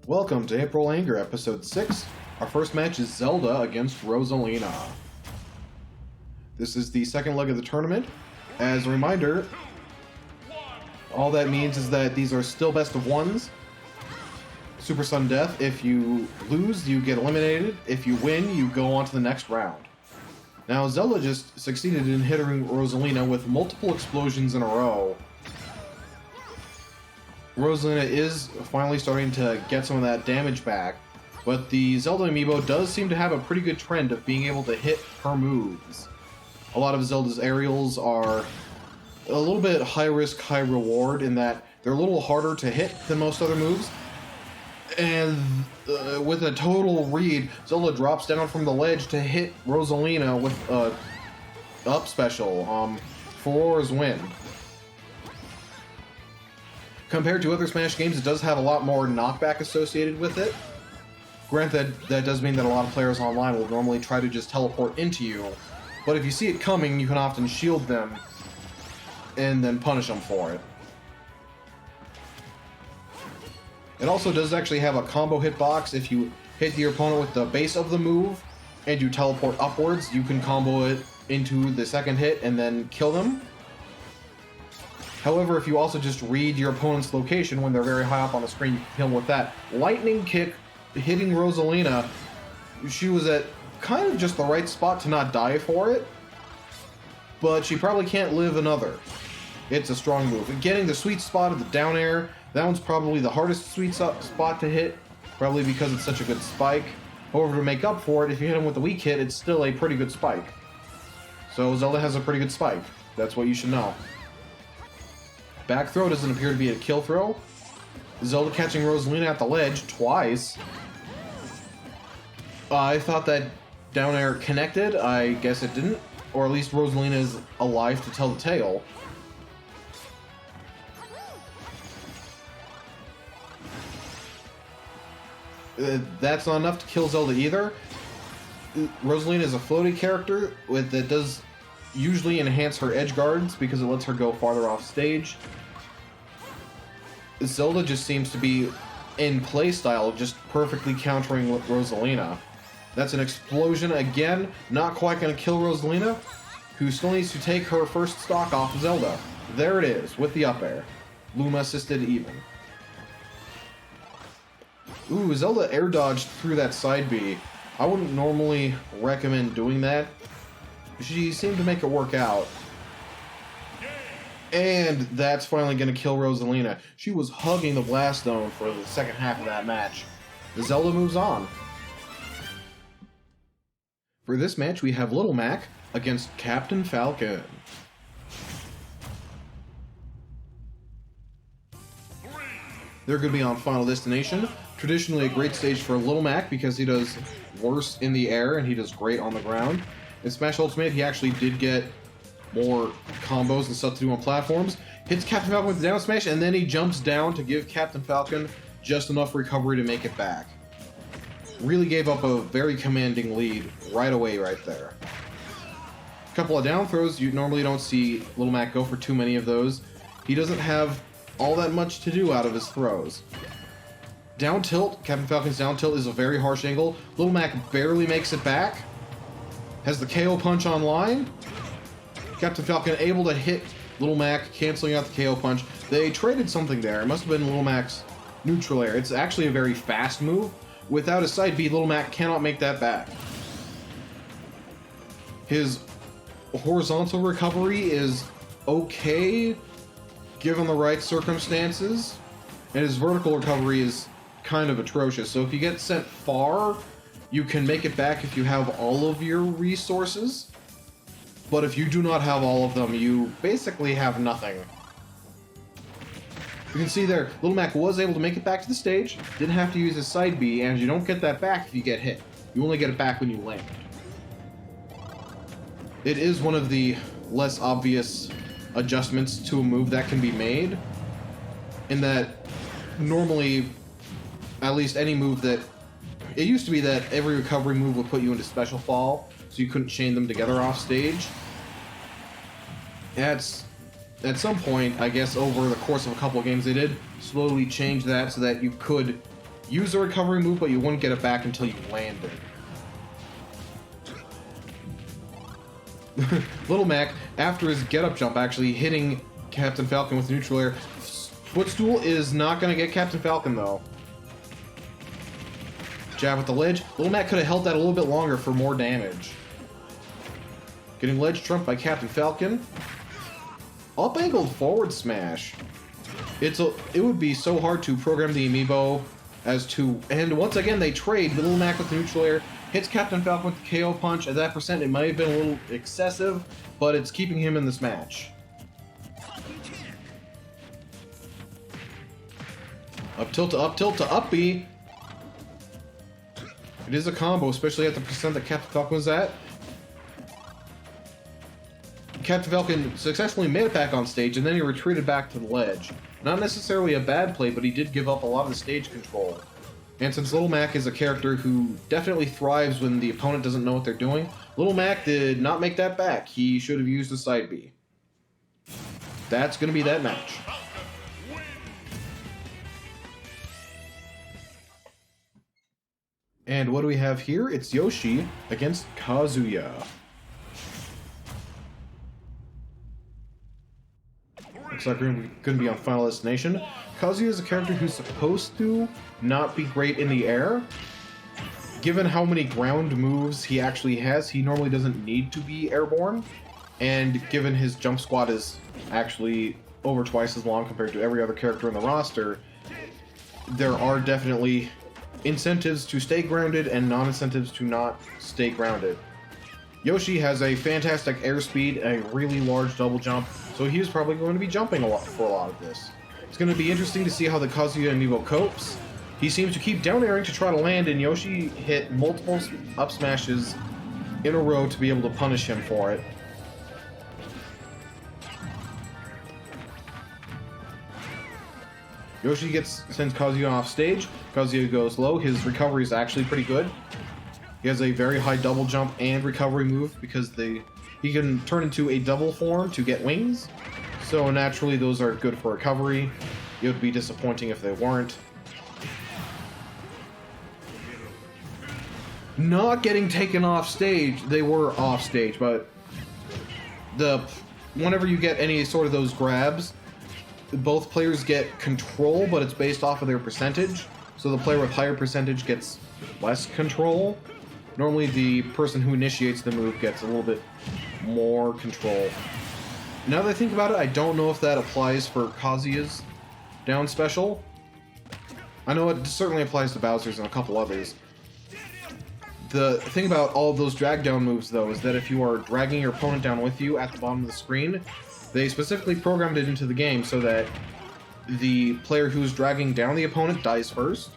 Welcome to April Anger, Episode 6. Our first match is Zelda against Rosalina. This is the second leg of the tournament. As a reminder, all that means is that these are still best of ones. Super sudden death. If you lose, you get eliminated. If you win, you go on to the next round. Now, Zelda just succeeded in hitting Rosalina with multiple explosions in a row. Rosalina is finally starting to get some of that damage back, but the Zelda amiibo does seem to have a pretty good trend of being able to hit her moves. A lot of Zelda's aerials are a little bit high risk, high reward in that they're a little harder to hit than most other moves. And with a total read, Zelda drops down from the ledge to hit Rosalina with a up special, Furor's Wind. Compared to other Smash games, it does have a lot more knockback associated with it. Granted, that does mean that a lot of players online will normally try to just teleport into you, but if you see it coming, you can often shield them and then punish them for it. It also does actually have a combo hitbox. If you hit your opponent with the base of the move and you teleport upwards, you can combo it into the second hit and then kill them. However, if you also just read your opponent's location when they're very high up on the screen, you can kill them with that. Lightning kick hitting Rosalina. She was at kind of just the right spot to not die for it, but she probably can't live another. It's a strong move. And getting the sweet spot of the down air, that one's probably the hardest sweet spot to hit, probably because it's such a good spike. However, to make up for it, if you hit him with a weak hit, it's still a pretty good spike. So Zelda has a pretty good spike. That's what you should know. Back throw doesn't appear to be a kill throw. Zelda catching Rosalina at the ledge twice. I thought that down air connected. I guess it didn't. Or at least Rosalina is alive to tell the tale. That's not enough to kill Zelda either. Rosalina is a floaty character that does usually enhance her edge guards because it lets her go farther off stage. Zelda just seems to be in playstyle just perfectly countering Rosalina. That's an explosion again, not quite going to kill Rosalina, who still needs to take her first stock off Zelda. There it is, with the up air. Luma assisted even. Ooh, Zelda air dodged through that side B. I wouldn't normally recommend doing that. She seemed to make it work out. And that's finally going to kill Rosalina. She was hugging the blast zone for the second half of that match. Zelda moves on. For this match, we have Little Mac against Captain Falcon. They're going to be on Final Destination. Traditionally a great stage for Little Mac because he does worse in the air and he does great on the ground. In Smash Ultimate, he actually did get more combos and stuff to do on platforms. Hits Captain Falcon with the down smash, and then he jumps down to give Captain Falcon just enough recovery to make it back. Really gave up a very commanding lead right away right there. A couple of down throws, you normally don't see Little Mac go for too many of those. He doesn't have all that much to do out of his throws. Down tilt, Captain Falcon's down tilt is a very harsh angle. Little Mac barely makes it back. Has the KO punch online. Captain Falcon able to hit Little Mac, canceling out the KO punch. They traded something there. It must have been Little Mac's neutral air. It's actually a very fast move. Without a side B, Little Mac cannot make that back. His horizontal recovery is okay, given the right circumstances. And his vertical recovery is kind of atrocious. So if you get sent far, you can make it back if you have all of your resources. But if you do not have all of them, you basically have nothing. You can see there, Little Mac was able to make it back to the stage, didn't have to use his side B, and you don't get that back if you get hit. You only get it back when you land. It is one of the less obvious adjustments to a move that can be made, in that normally, at least any move that... It used to be that every recovery move would put you into special fall, so you couldn't chain them together off stage. At some point, I guess over the course of a couple of games, they did slowly change that so that you could use a recovery move, but you wouldn't get it back until you landed. Little Mac, after his get-up jump, actually hitting Captain Falcon with neutral air. Footstool is not going to get Captain Falcon, though. Jab with the ledge. Little Mac could have held that a little bit longer for more damage. Getting ledge trumped by Captain Falcon. Up-angled forward smash. It would be so hard to program the amiibo as to... And once again, they trade. Little Mac with the neutral air. Hits Captain Falcon with the KO punch. At that percent, it might have been a little excessive, but it's keeping him in this match. Up tilt to up B. It is a combo, especially at the percent that Captain Falcon was at. Captain Falcon successfully made it back on stage, and then he retreated back to the ledge. Not necessarily a bad play, but he did give up a lot of the stage control. And since Little Mac is a character who definitely thrives when the opponent doesn't know what they're doing, Little Mac did not make that back. He should have used the side B. That's going to be that match. And what do we have here? It's Yoshi against Kazuya. Looks like we're going to be on Final Destination. Kazuya is a character who's supposed to not be great in the air. Given how many ground moves he actually has, he normally doesn't need to be airborne. And given his jump squat is actually over twice as long compared to every other character in the roster, there are definitely incentives to stay grounded and non-incentives to not stay grounded. Yoshi has a fantastic airspeed, a really large double jump, so he is probably going to be jumping a lot for a lot of this. It's going to be interesting to see how the Kazuya amiibo copes. He seems to keep down airing to try to land, and Yoshi hit multiple up smashes in a row to be able to punish him for it. Yoshi sends Kazuya off stage. Kazuya goes low. His recovery is actually pretty good. He has a very high double jump and recovery move because he can turn into a double form to get wings. So naturally those are good for recovery. It would be disappointing if they weren't. Not getting taken off stage. They were off stage, but whenever you get any sort of those grabs, both players get control, but it's based off of their percentage. So the player with higher percentage gets less control. Normally the person who initiates the move gets a little bit more control. Now that I think about it, I don't know if that applies for Kazuya's down special. I know it certainly applies to Bowser's and a couple others. The thing about all of those drag down moves, though, is that if you are dragging your opponent down with you at the bottom of the screen, they specifically programmed it into the game so that the player who's dragging down the opponent dies first.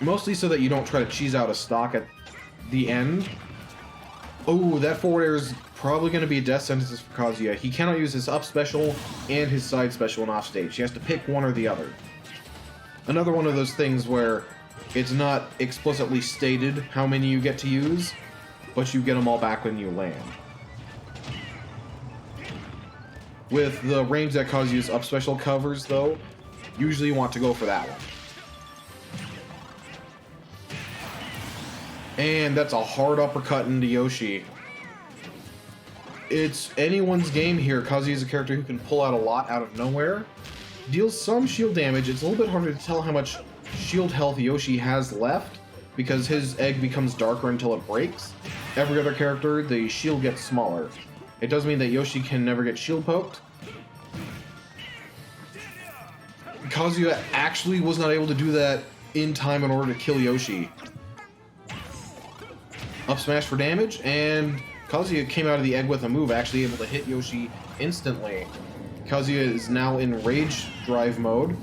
Mostly so that you don't try to cheese out a stock at the end. Oh, that forward air is probably going to be a death sentence for Kazuya. He cannot use his up special and his side special in offstage. He has to pick one or the other. Another one of those things where it's not explicitly stated how many you get to use, but you get them all back when you land. With the range that Kazuya's up special covers, though, usually you want to go for that one. And that's a hard uppercut into Yoshi. It's anyone's game here. Kazuya is a character who can pull out a lot out of nowhere. Deals some shield damage. It's a little bit harder to tell how much shield health Yoshi has left, because his egg becomes darker until it breaks. Every other character, the shield gets smaller. It does mean that Yoshi can never get shield poked. Kazuya actually was not able to do that in time in order to kill Yoshi. Up smash for damage, and Kazuya came out of the egg with a move, actually able to hit Yoshi instantly. Kazuya is now in rage drive mode.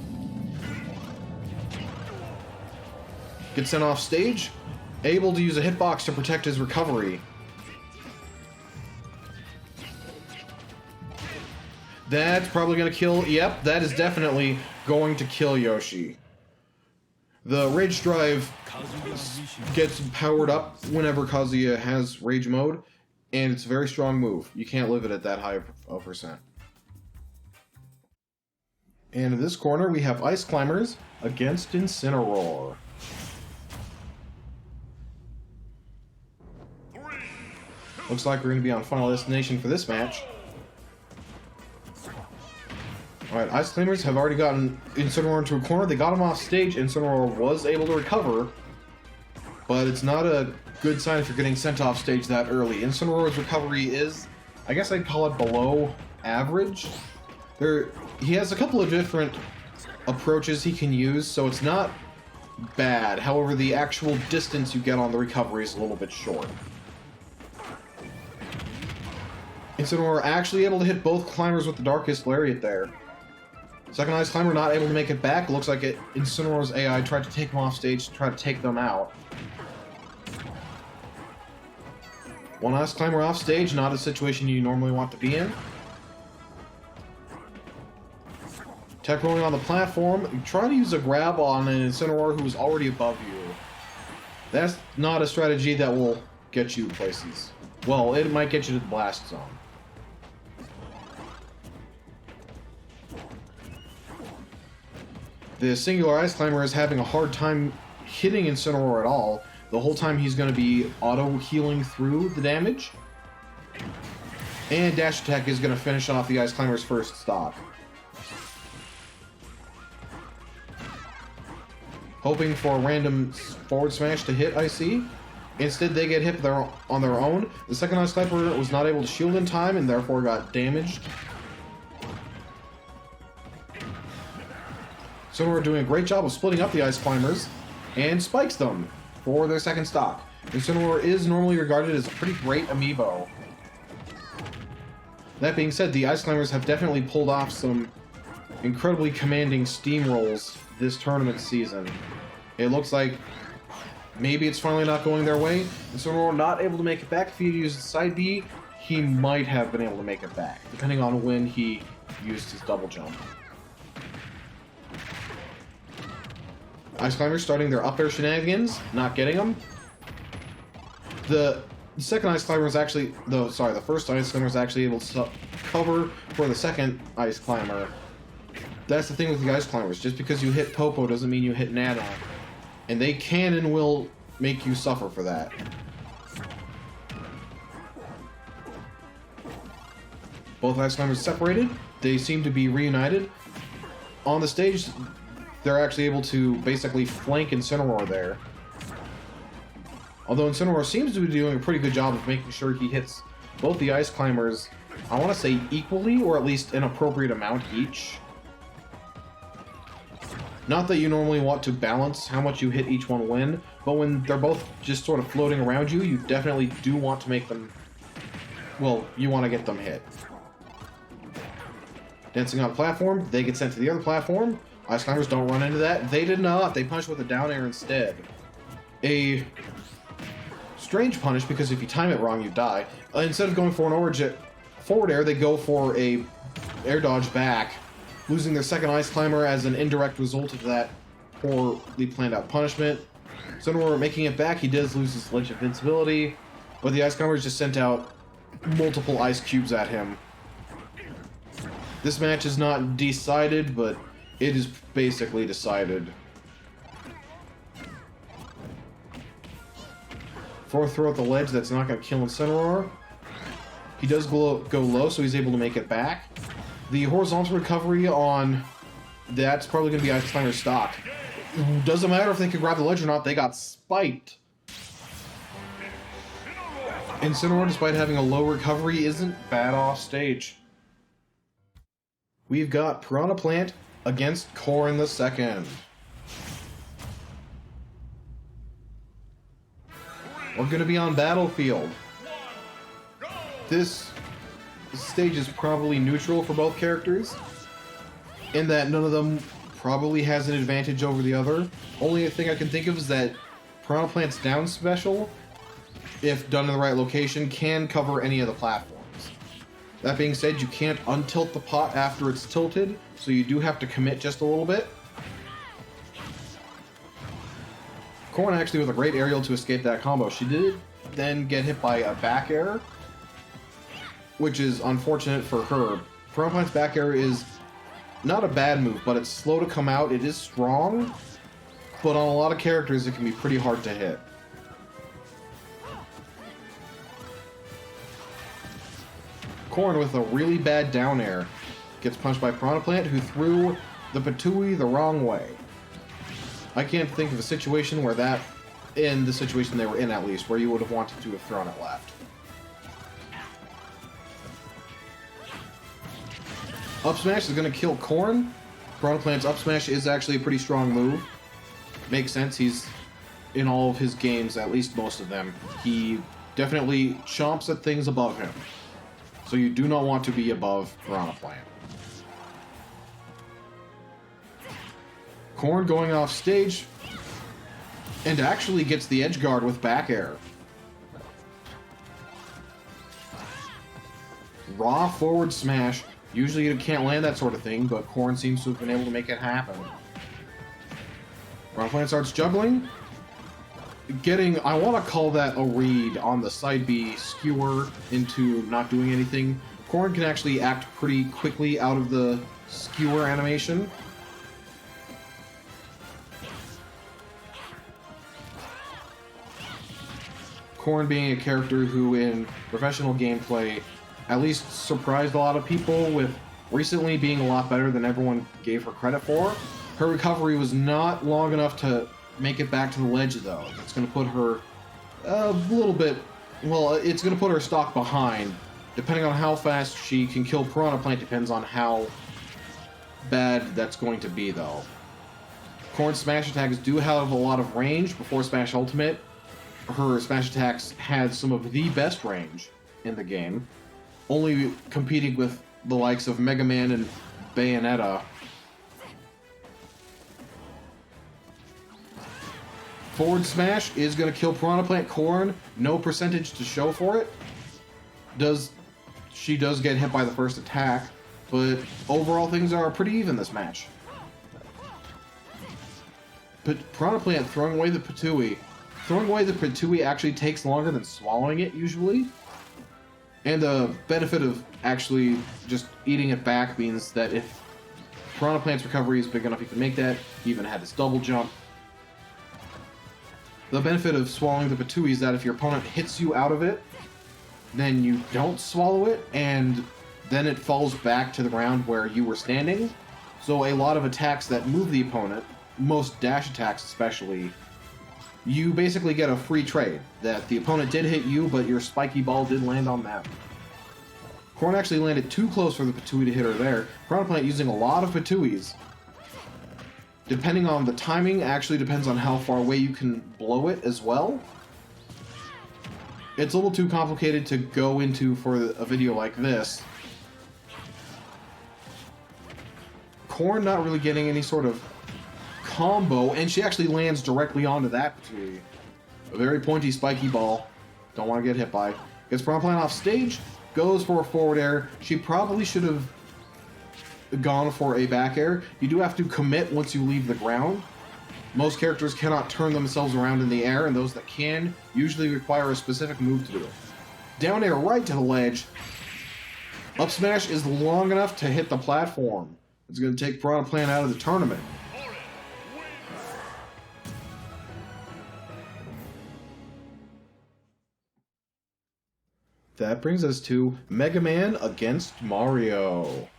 Gets sent off stage, able to use a hitbox to protect his recovery. That's probably going to kill... Yep, that is definitely going to kill Yoshi. The Rage Drive gets powered up whenever Kazuya has Rage Mode, and it's a very strong move. You can't live it at that high of percent. And in this corner, we have Ice Climbers against Incineroar. Looks like we're going to be on Final Destination for this match. Alright, Ice Climbers have already gotten Incineroar into a corner. They got him off stage. Incineroar was able to recover, but it's not a good sign if you're getting sent off stage that early. Incineroar's recovery is, I guess I'd call it below average. He has a couple of different approaches he can use, so it's not bad. However, the actual distance you get on the recovery is a little bit short. Incineroar actually able to hit both climbers with the Darkest Lariat there. Second Ice Climber not able to make it back. Looks like Incineroar's AI tried to take him off stage to try to take them out. One Ice Climber off stage, not a situation you normally want to be in. Tech rolling on the platform. Try to use a grab on an Incineroar who is already above you. That's not a strategy that will get you places. Well, it might get you to the blast zone. The singular Ice Climber is having a hard time hitting Incineroar at all. The whole time he's going to be auto-healing through the damage. And Dash Attack is going to finish off the Ice Climber's first stock. Hoping for a random forward smash to hit Icy. Instead, they get hit on their own. The second Ice Climber was not able to shield in time and therefore got damaged. Incineroar doing a great job of splitting up the Ice Climbers and spikes them for their second stock. Incineroar is normally regarded as a pretty great amiibo. That being said, the Ice Climbers have definitely pulled off some incredibly commanding steamrolls this tournament season. It looks like maybe it's finally not going their way. Incineroar not able to make it back. If he used side B, he might have been able to make it back, depending on when he used his double jump. Ice Climbers starting their up air shenanigans, not getting them. The second Ice Climber is actually, the first Ice Climber is actually able to cover for the second Ice Climber. That's the thing with the Ice Climbers. Just because you hit Popo doesn't mean you hit Nana. And they can and will make you suffer for that. Both Ice Climbers separated. They seem to be reunited. On the stage, they're actually able to basically flank Incineroar there. Although Incineroar seems to be doing a pretty good job of making sure he hits both the Ice Climbers, I want to say equally, or at least an appropriate amount each. Not that you normally want to balance how much you hit each one when, but when they're both just sort of floating around you, you definitely do want to make them, well, you want to get them hit. Dancing on a platform, they get sent to the other platform. Ice Climbers don't run into that. They did not. They punished with a down air instead. A strange punish, because if you time it wrong, you die. Instead of going for an forward air, they go for a air dodge back, losing their second Ice Climber as an indirect result of that poorly planned out punishment. Incineroar making it back, he does lose his Lich invincibility, but the Ice Climbers just sent out multiple ice cubes at him. This match is not decided, but it is basically decided. Fourth throw at the ledge, that's not going to kill Incineroar. He does go low, so he's able to make it back. The horizontal recovery on that's probably going to be Ice Climber's stock. Doesn't matter if they could grab the ledge or not, they got spiked. Incineroar, despite having a low recovery, isn't bad off stage. We've got Pranha Plant against Corrin II. We're going to be on Battlefield. This stage is probably neutral for both characters, in that none of them probably has an advantage over the other. Only thing I can think of is that Pranha Plant's down special, if done in the right location, can cover any of the platforms. That being said, you can't untilt the pot after it's tilted, so you do have to commit just a little bit. Corrin actually with a great aerial to escape that combo. She did then get hit by a back air, which is unfortunate for her. Pranha Plant's back air is not a bad move, but it's slow to come out. It is strong, but on a lot of characters, it can be pretty hard to hit. Corrin with a really bad down air gets punched by Pranha Plant, who threw the Patui the wrong way. I can't think of a situation where that, in the situation they were in at least, where you would have wanted to have thrown it left. Up smash is going to kill Corrin. Pranha Plant's up smash is actually a pretty strong move. Makes sense. He's in all of his games, at least most of them. He definitely chomps at things above him. So you do not want to be above Pranha Plant. Corrin going off stage and actually gets the edge guard with back air. Raw forward smash. Usually you can't land that sort of thing, but Corrin seems to have been able to make it happen. Pranha Plant starts juggling. Getting, I want to call that a read on the side B skewer into not doing anything. Corrin can actually act pretty quickly out of the skewer animation. Corrin being a character who in professional gameplay at least surprised a lot of people with recently being a lot better than everyone gave her credit for. Her recovery was not long enough to make it back to the ledge, though. It's going to put her a little bit... Well, it's going to put her stock behind. Depending on how fast she can kill Pranha Plant depends on how bad that's going to be, though. Corrin's smash attacks do have a lot of range before Smash Ultimate. Her smash attacks had some of the best range in the game, only competing with the likes of Mega Man and Bayonetta. Forward smash is going to kill Pranha Plant. Corrin, no percentage to show for it. She does get hit by the first attack, but overall things are pretty even this match. But Pranha Plant throwing away the Patui. Throwing away the Patui actually takes longer than swallowing it, usually. And the benefit of actually just eating it back means that if Pranha Plant's recovery is big enough, he can make that. He even had his double jump. The benefit of swallowing the Patui is that if your opponent hits you out of it, then you don't swallow it, and then it falls back to the ground where you were standing. So a lot of attacks that move the opponent, most dash attacks especially, you basically get a free trade. That the opponent did hit you, but your spiky ball did land on them. Corrin actually landed too close for the Patui to hit her there. Pranha Plant using a lot of Patuis. Depending on the timing, actually depends on how far away you can blow it as well. It's a little too complicated to go into for a video like this. Corrin not really getting any sort of combo, and she actually lands directly onto that Patui. A very pointy, spiky ball. Don't want to get hit by. Gets Pranha Plant off stage, goes for a forward air. She probably should have gone for a back air. You do have to commit once you leave the ground. Most characters cannot turn themselves around in the air, and those that can usually require a specific move to do it. Down air right to the ledge. Up smash is long enough to hit the platform. It's going to take Pranha Plant out of the tournament. That brings us to Mega Man against Mario.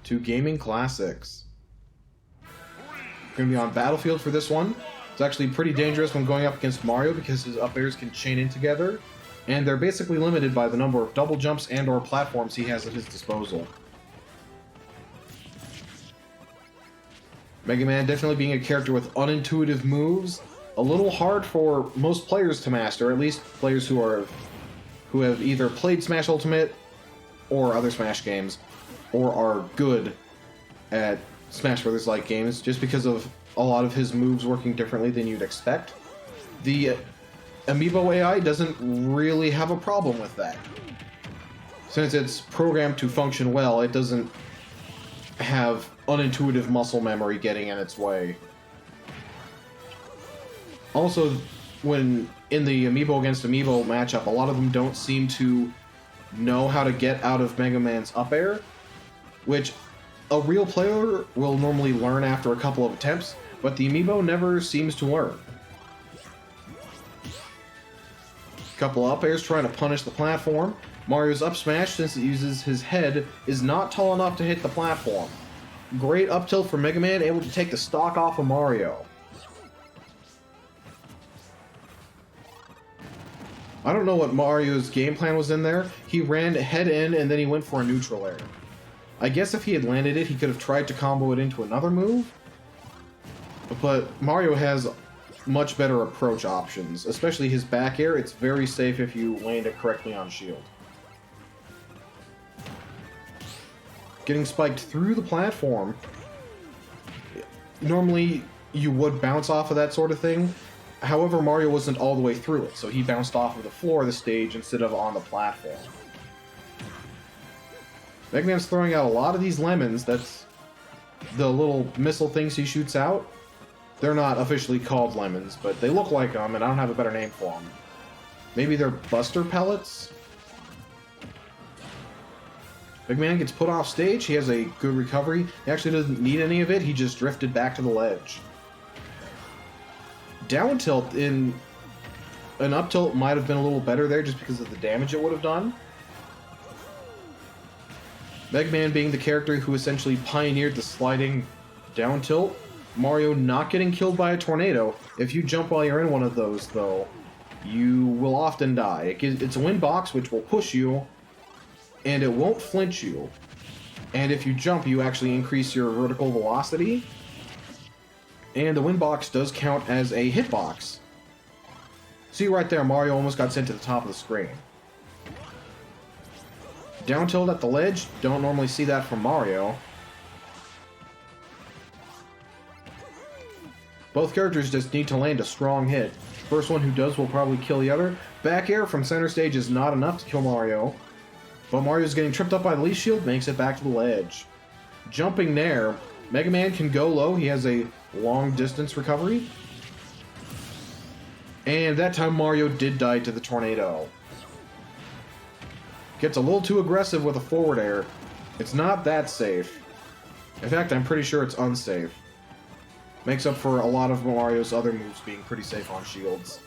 Two gaming classics. We're going to be on Battlefield for this one. It's actually pretty dangerous when going up against Mario because his up airs can chain in together, and they're basically limited by the number of double jumps and or platforms he has at his disposal. Mega Man definitely being a character with unintuitive moves, a little hard for most players to master, at least players who have either played Smash Ultimate or other Smash games, or are good at Smash Brothers-like games, just because of a lot of his moves working differently than you'd expect. The Amiibo AI doesn't really have a problem with that. Since it's programmed to function well, it doesn't have unintuitive muscle memory getting in its way. Also, when in the Amiibo against Amiibo matchup, a lot of them don't seem to know how to get out of Mega Man's up air, which A real player will normally learn after a couple of attempts, but the amiibo never seems to learn. Couple up airs trying to punish the platform. Mario's up smash, since it uses his head, is not tall enough to hit the platform. Great up tilt for Mega Man, able to take the stock off of Mario. I don't know what Mario's game plan was in there. He ran head in and then he went for a neutral air. I guess if he had landed it, he could have tried to combo it into another move. But Mario has much better approach options, especially his back air. It's very safe if you land it correctly on shield. Getting spiked through the platform. Normally, you would bounce off of that sort of thing. However, Mario wasn't all the way through it, so he bounced off of the floor of the stage instead of on the platform. Mega Man's throwing out a lot of these lemons. That's the little missile things he shoots out. They're not officially called lemons, but they look like them, and I don't have a better name for them. Maybe they're Buster Pellets? Mega Man gets put off stage. He has a good recovery. He actually doesn't need any of it. He just drifted back to the ledge. Down tilt in an up tilt might have been a little better there just because of the damage it would have done. Mega Man being the character who essentially pioneered the sliding down tilt. Mario not getting killed by a tornado. If you jump while you're in one of those, though, you will often die. It's a wind box, which will push you, and it won't flinch you. And if you jump, you actually increase your vertical velocity. And the wind box does count as a hitbox. See right there, Mario almost got sent to the top of the screen. Down tilt at the ledge, don't normally see that from Mario. Both characters just need to land a strong hit. First one who does will probably kill the other. Back air from center stage is not enough to kill Mario. But Mario's getting tripped up by the leaf shield, makes it back to the ledge. Jumping there, Mega Man can go low. He has a long distance recovery. And that time Mario did die to the tornado. Gets a little too aggressive with a forward air. It's not that safe. In fact, I'm pretty sure it's unsafe. Makes up for a lot of Mario's other moves being pretty safe on shields.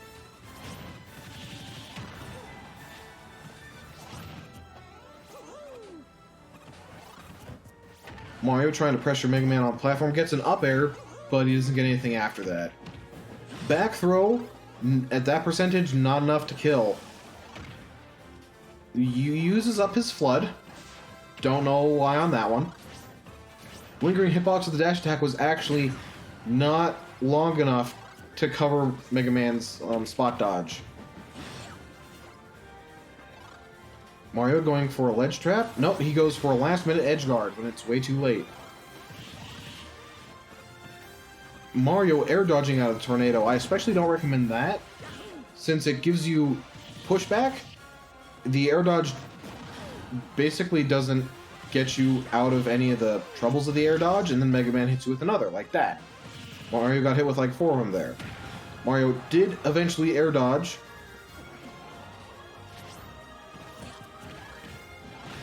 Mario trying to pressure Mega Man on the platform, gets an up air, but he doesn't get anything after that. Back throw, at that percentage, not enough to kill. He uses up his flood. Don't know why on that one. Lingering hitbox with the dash attack was actually not long enough to cover Mega Man's spot dodge. Mario going for a ledge trap? Nope, he goes for a last minute edge guard when it's way too late. Mario air dodging out of the tornado. I especially don't recommend that, since it gives you pushback. The air dodge basically doesn't get you out of any of the troubles of the air dodge, and then Mega Man hits you with another, like that. Mario got hit with like 4 of them there. Mario did eventually air dodge.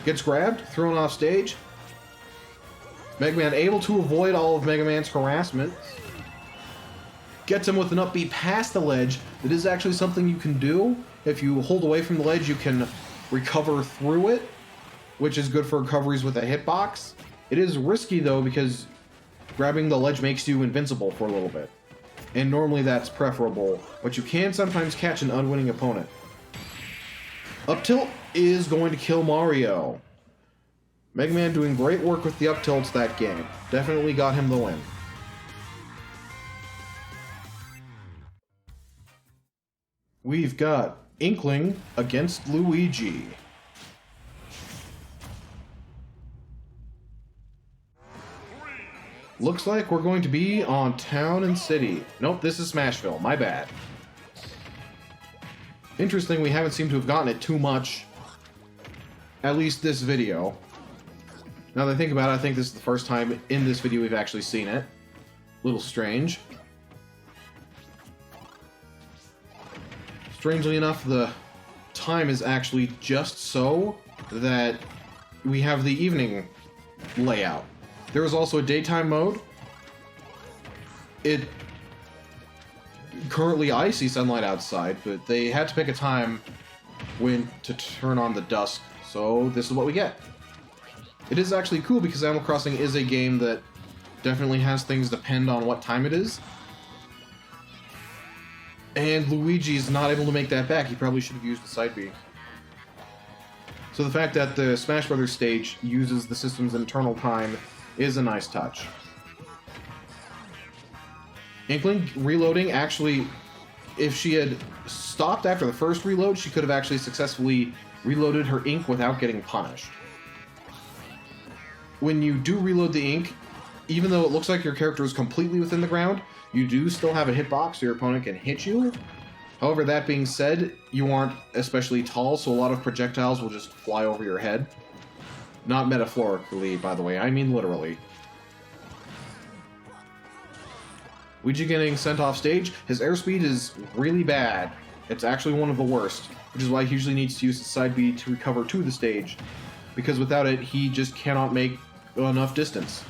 Gets grabbed, thrown off stage. Mega Man able to avoid all of Mega Man's harassment. Gets him with an up B past the ledge. That is actually something you can do. If you hold away from the ledge, you can recover through it, which is good for recoveries with a hitbox. It is risky, though, because grabbing the ledge makes you invincible for a little bit. And normally that's preferable, but you can sometimes catch an unwitting opponent. Up tilt is going to kill Mario. Mega Man doing great work with the up tilts that game. Definitely got him the win. We've got Inkling against Luigi. Looks like we're going to be on Town and City. Nope, this is Smashville. My bad. Interesting, we haven't seemed to have gotten it too much. At least this video. Now that I think about it, I think this is the first time in this video we've actually seen it. A little strange. Strangely enough, the time is actually just so that we have the evening layout. There was also a daytime mode. Currently I see sunlight outside, but they had to pick a time when to turn on the dusk, so this is what we get. It is actually cool because Animal Crossing is a game that definitely has things depend on what time it is. And Luigi's not able to make that back. He probably should have used the side B. So the fact that the Smash Brothers stage uses the system's internal time is a nice touch. Inkling reloading, actually, if she had stopped after the first reload, she could have actually successfully reloaded her ink without getting punished. When you do reload the ink, even though it looks like your character is completely within the ground, you do still have a hitbox, so your opponent can hit you. However, that being said, you aren't especially tall, so a lot of projectiles will just fly over your head. Not metaphorically, by the way, I mean literally. Luigi getting sent off stage, his airspeed is really bad. It's actually one of the worst, which is why he usually needs to use the side B to recover to the stage, because without it, he just cannot make enough distance.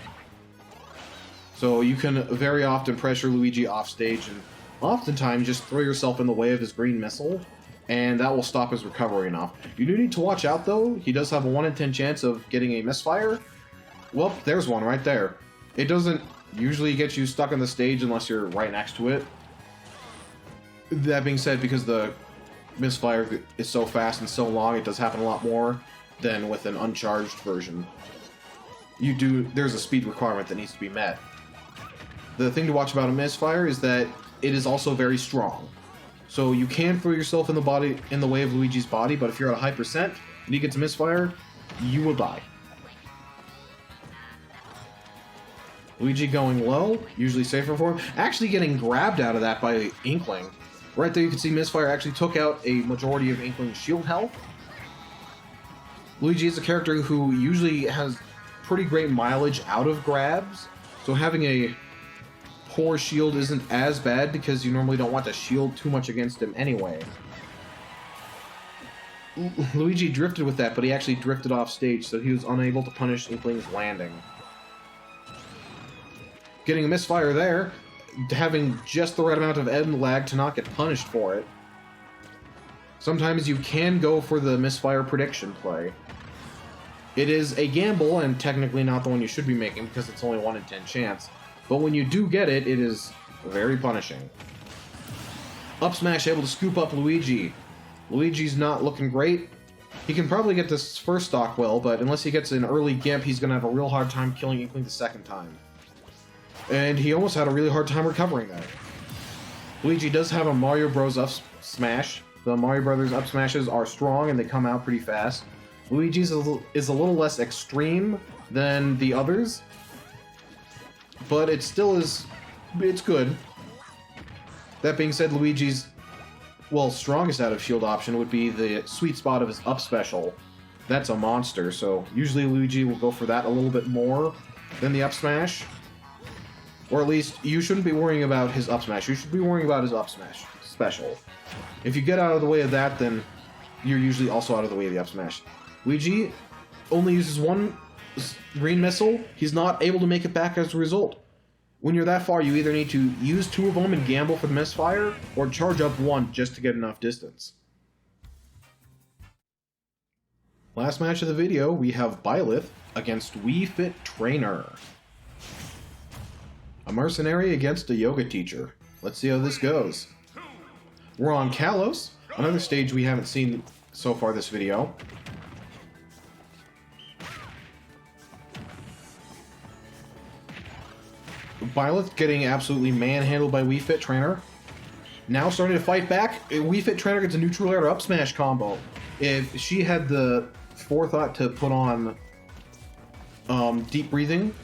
So you can very often pressure Luigi off stage, and oftentimes just throw yourself in the way of his green missile, and that will stop his recovery enough. You do need to watch out, though. He does have a 1 in 10 chance of getting a misfire. Well, there's one right there. It doesn't usually get you stuck on the stage unless you're right next to it. That being said, because the misfire is so fast and so long, it does happen a lot more than with an uncharged version. There's a speed requirement that needs to be met. The thing to watch about a misfire is that it is also very strong. So you can throw yourself in the way of Luigi's body, but if you're at a high percent and he gets a misfire, you will die. Luigi going low, usually safer for him. Actually getting grabbed out of that by Inkling. Right there you can see misfire actually took out a majority of Inkling's shield health. Luigi is a character who usually has pretty great mileage out of grabs, so having a poor shield isn't as bad because you normally don't want to shield too much against him anyway. Luigi drifted with that, but he actually drifted off stage, so he was unable to punish Inkling's landing. Getting a misfire there, having just the right amount of end lag to not get punished for it. Sometimes you can go for the misfire prediction play. It is a gamble, and technically not the one you should be making because it's only 1 in 10 chance. But when you do get it, it is very punishing. Up smash able to scoop up Luigi. Luigi's not looking great. He can probably get this first stock well, but unless he gets an early gimp, he's going to have a real hard time killing Inkling the second time. And he almost had a really hard time recovering that. Luigi does have a Mario Bros. Up smash. The Mario Brothers up smashes are strong and they come out pretty fast. Luigi's is a little less extreme than the others, but it still is, it's good. That being said, Luigi's, strongest out of shield option would be the sweet spot of his up special. That's a monster, so usually Luigi will go for that a little bit more than the up smash. Or at least, you shouldn't be worrying about his up smash. You should be worrying about his up smash special. If you get out of the way of that, then you're usually also out of the way of the up smash. Luigi only uses one green missile. He's not able to make it back as a result. When you're that far, you either need to use 2 of them and gamble for the misfire, or charge up 1 just to get enough distance. Last match of the video, we have Byleth against Wii Fit Trainer. A mercenary against a yoga teacher. Let's see how this goes. We're on Kalos, another stage we haven't seen so far this video. Byleth getting absolutely manhandled by Wii Fit Trainer. Now starting to fight back. Wii Fit Trainer gets a neutral air up smash combo. If she had the forethought to put on deep breathing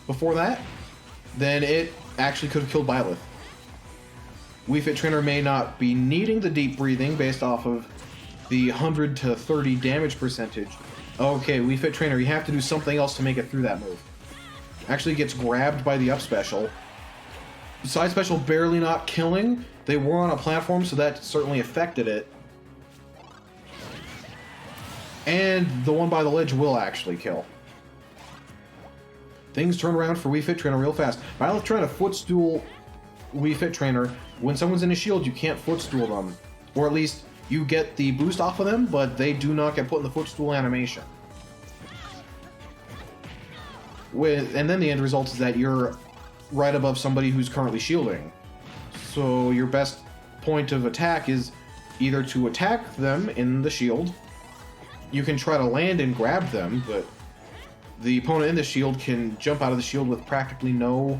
before that, then it actually could have killed Byleth. Wii Fit Trainer may not be needing the deep breathing based off of the 100 to 30 damage percentage. Okay, Wii Fit Trainer, you have to do something else to make it through that move. Actually gets grabbed by the up special. Side special barely not killing. They were on a platform, so that certainly affected it. And the one by the ledge will actually kill. things turn around for Wii Fit Trainer real fast. Byleth trying to footstool Wii Fit Trainer. When someone's in a shield, you can't footstool them. Or at least, you get the boost off of them, but they do not get put in the footstool animation. And then the end result is that you're right above somebody who's currently shielding. So your best point of attack is either to attack them in the shield. You can try to land and grab them, but the opponent in the shield can jump out of the shield with practically no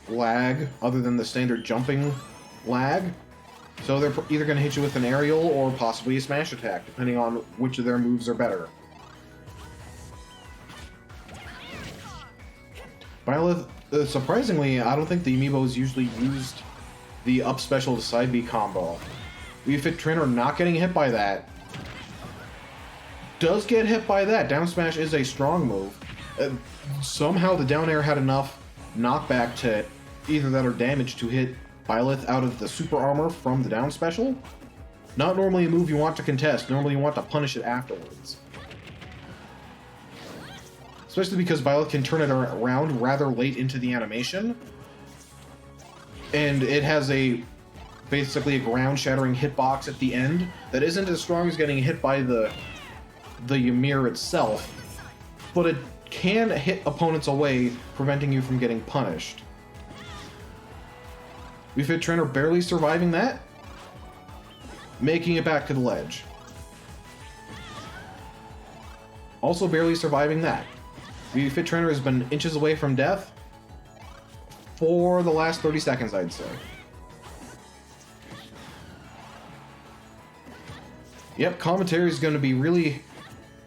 lag other than the standard jumping lag. So they're either going to hit you with an aerial or possibly a smash attack, depending on which of their moves are better. Byleth, surprisingly, I don't think the amiibos usually used the up special to side B combo. Wii Fit Trainer not getting hit by that. Does get hit by that. Down smash is a strong move. Somehow the down air had enough knockback to either that or damage to hit Byleth out of the super armor from the down special. Not normally a move you want to contest. Normally you want to punish it afterwards. Especially because Byleth can turn it around rather late into the animation. And it has basically a ground-shattering hitbox at the end that isn't as strong as getting hit by the Ymir itself, but it can hit opponents away, preventing you from getting punished. Wii Fit Trainer barely surviving that, making it back to the ledge. Also barely surviving that. Wii Fit Trainer has been inches away from death for the last 30 seconds, I'd say. Yep, commentary is going to be really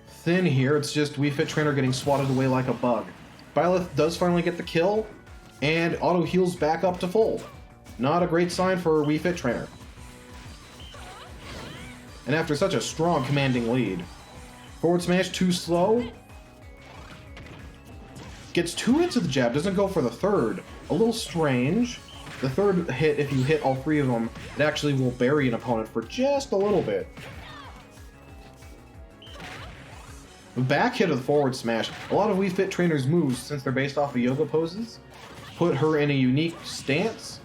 thin here. It's just Wii Fit Trainer getting swatted away like a bug. Byleth does finally get the kill, and auto heals back up to full. Not a great sign for Wii Fit Trainer. And after such a strong commanding lead, forward smash too slow. Gets 2 hits of the jab, doesn't go for the third. A little strange. The third hit, if you hit all 3 of them, it actually will bury an opponent for just a little bit. The back hit of the forward smash. A lot of Wii Fit Trainer's moves, since they're based off of yoga poses, put her in a unique stance.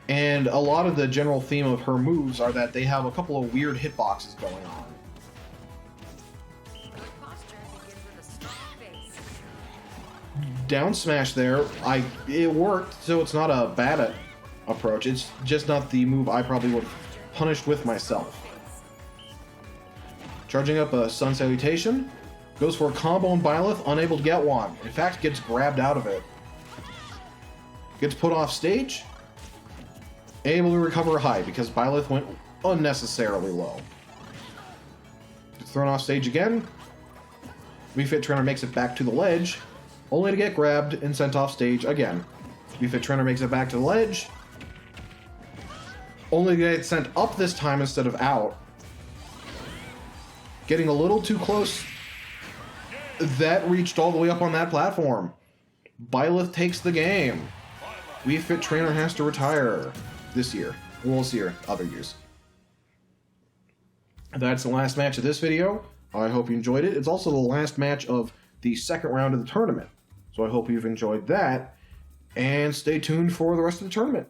And a lot of the general theme of her moves are that they have a couple of weird hitboxes going on. Down smash there, it worked, so it's not a bad approach. It's just not the move I probably would have punished with myself. Charging up a Sun Salutation, goes for a combo on Byleth, unable to get one. In fact, gets grabbed out of it. Gets put off stage, able to recover high because Byleth went unnecessarily low. Gets thrown off stage again. Wii Fit Trainer makes it back to the ledge, only to get grabbed and sent off stage again. Wii Fit Trainer makes it back to the ledge, only to get sent up this time instead of out. Getting a little too close. That reached all the way up on that platform. Byleth takes the game. Wii Fit Trainer has to retire this year. We'll see her other years. That's the last match of this video. I hope you enjoyed it. It's also the last match of the second round of the tournament. So I hope you've enjoyed that. And stay tuned for the rest of the tournament.